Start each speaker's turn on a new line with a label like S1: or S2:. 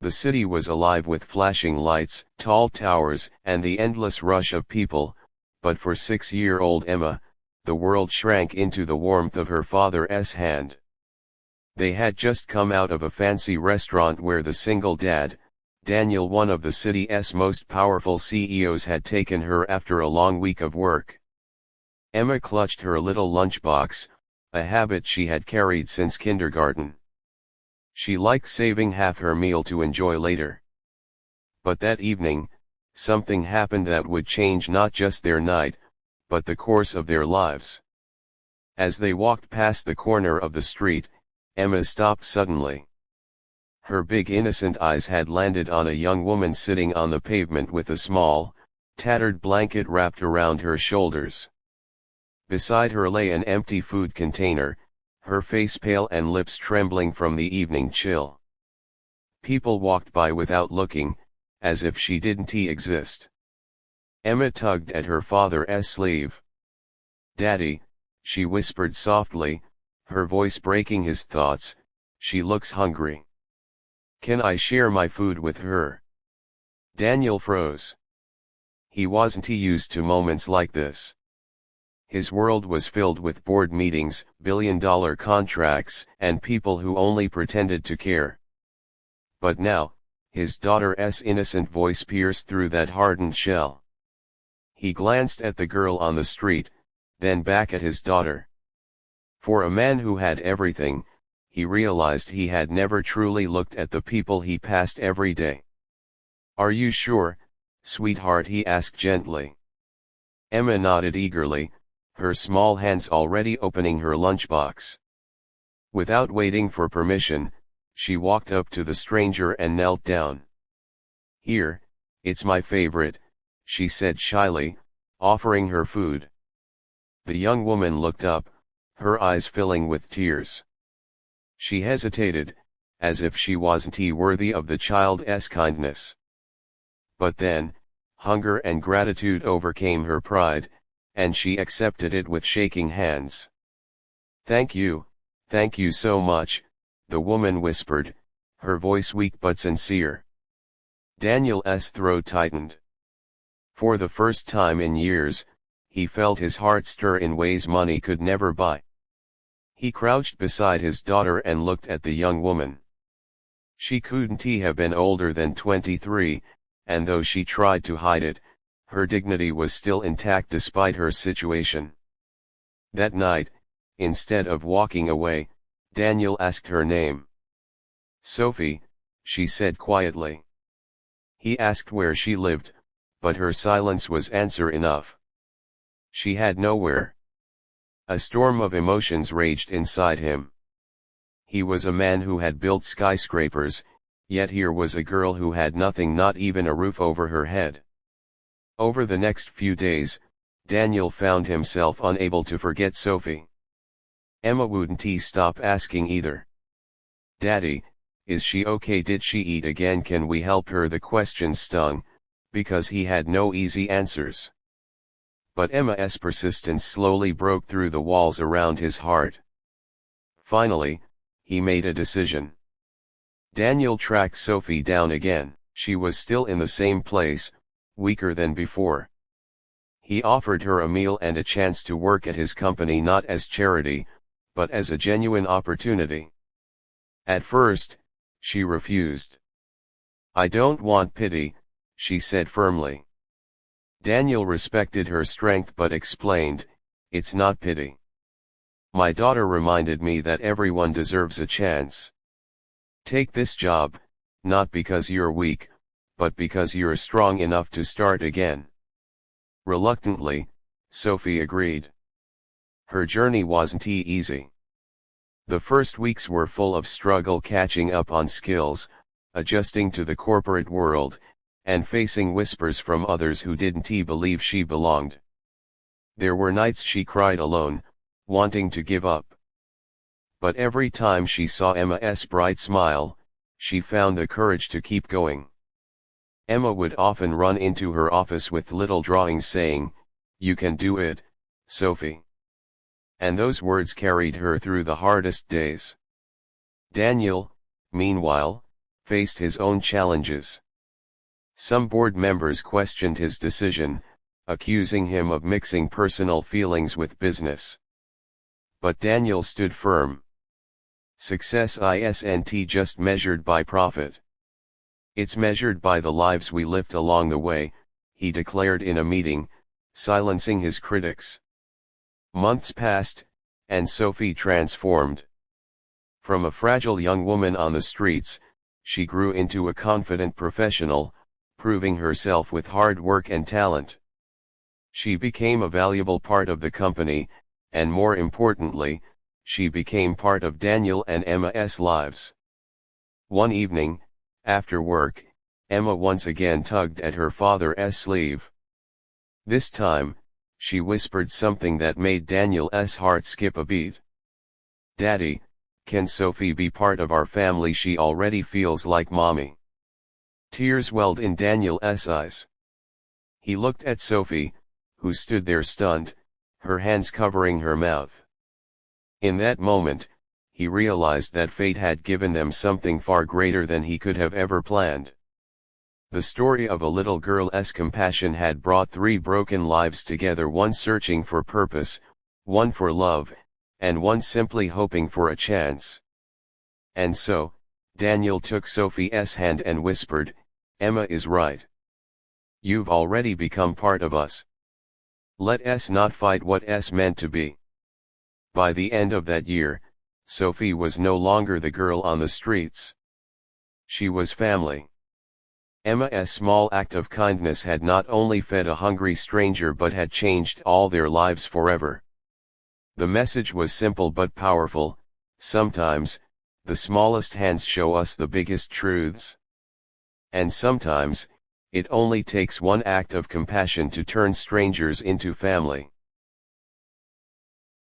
S1: The city was alive with flashing lights, tall towers, and the endless rush of people, but for 6-year-old Emma, the world shrank into the warmth of her father's hand. They had just come out of a fancy restaurant where the single dad, Daniel, one of the city's most powerful CEOs, had taken her after a long week of work. Emma clutched her little lunchbox, a habit she had carried since kindergarten. She liked saving half her meal to enjoy later. But that evening, something happened that would change not just their night, but the course of their lives. As they walked past the corner of the street, Emma stopped suddenly. Her big innocent eyes had landed on a young woman sitting on the pavement with a small, tattered blanket wrapped around her shoulders. Beside her lay an empty food container, her face pale and lips trembling from the evening chill. People walked by without looking, as if she didn't exist. Emma tugged at her father's sleeve. "Daddy," she whispered softly, her voice breaking his thoughts, "she looks hungry. Can I share my food with her?" Daniel froze. He wasn't used to moments like this. His world was filled with board meetings, billion-dollar contracts, and people who only pretended to care. But now, his daughter's innocent voice pierced through that hardened shell. He glanced at the girl on the street, then back at his daughter. For a man who had everything, he realized he had never truly looked at the people he passed every day. "Are you sure, sweetheart?" he asked gently. Emma nodded eagerly, her small hands already opening her lunchbox. Without waiting for permission, she walked up to the stranger and knelt down. "Here, it's my favorite," she said shyly, offering her food. The young woman looked up, her eyes filling with tears. She hesitated, as if she wasn't worthy of the child's kindness. But then, hunger and gratitude overcame her pride, and she accepted it with shaking hands. Thank you so much," the woman whispered, her voice weak but sincere. Daniel's throat tightened. For the first time in years, he felt his heart stir in ways money could never buy. He crouched beside his daughter and looked at the young woman. She couldn't have been older than 23, and though she tried to hide it, her dignity was still intact despite her situation. That night, instead of walking away, Daniel asked her name. "Sophie," she said quietly. He asked where she lived, but her silence was answer enough. She had nowhere. A storm of emotions raged inside him. He was a man who had built skyscrapers, yet here was a girl who had nothing, not even a roof over her head. Over the next few days, Daniel found himself unable to forget Sophie. Emma wouldn't stop asking either. "Daddy, is she okay? Did she eat again? Can we help her?" The question stung, because he had no easy answers. But Emma's persistence slowly broke through the walls around his heart. Finally, he made a decision. Daniel tracked Sophie down again. She was still in the same place, weaker than before. He offered her a meal and a chance to work at his company, not as charity, but as a genuine opportunity. At first, she refused. "I don't want pity," she said firmly. Daniel respected her strength but explained, "It's not pity. My daughter reminded me that everyone deserves a chance. Take this job, not because you're weak, but because you're strong enough to start again." Reluctantly, Sophie agreed. Her journey wasn't easy. The first weeks were full of struggle catching up on skills, adjusting to the corporate world, and facing whispers from others who didn't believe she belonged. There were nights she cried alone, wanting to give up. But every time she saw Emma's bright smile, she found the courage to keep going. Emma would often run into her office with little drawings saying, "You can do it, Sophie." And those words carried her through the hardest days. Daniel, meanwhile, faced his own challenges. Some board members questioned his decision, accusing him of mixing personal feelings with business. But Daniel stood firm. Success isn't just measured by profit. It's measured by the lives we lived along the way, he declared in a meeting, silencing his critics. Months passed, and Sophie transformed. From a fragile young woman on the streets, she grew into a confident professional, proving herself with hard work and talent. She became a valuable part of the company, and more importantly, she became part of Daniel and Emma's lives. One evening, after work, Emma once again tugged at her father's sleeve. This time, she whispered something that made Daniel's heart skip a beat. "Daddy, can Sophie be part of our family? She already feels like mommy." Tears welled in Daniel's eyes. He looked at Sophie, who stood there stunned, her hands covering her mouth. In that moment, he realized that fate had given them something far greater than he could have ever planned. The story of a little girl's compassion had brought three broken lives together, one searching for purpose, one for love, and one simply hoping for a chance. And so, Daniel took Sophie's hand and whispered, "Emma is right. You've already become part of us. Let us not fight what's meant to be." By the end of that year, Sophie was no longer the girl on the streets. She was family. Emma's small act of kindness had not only fed a hungry stranger but had changed all their lives forever. The message was simple but powerful: sometimes, the smallest hands show us the biggest truths. And sometimes, it only takes one act of compassion to turn strangers into family.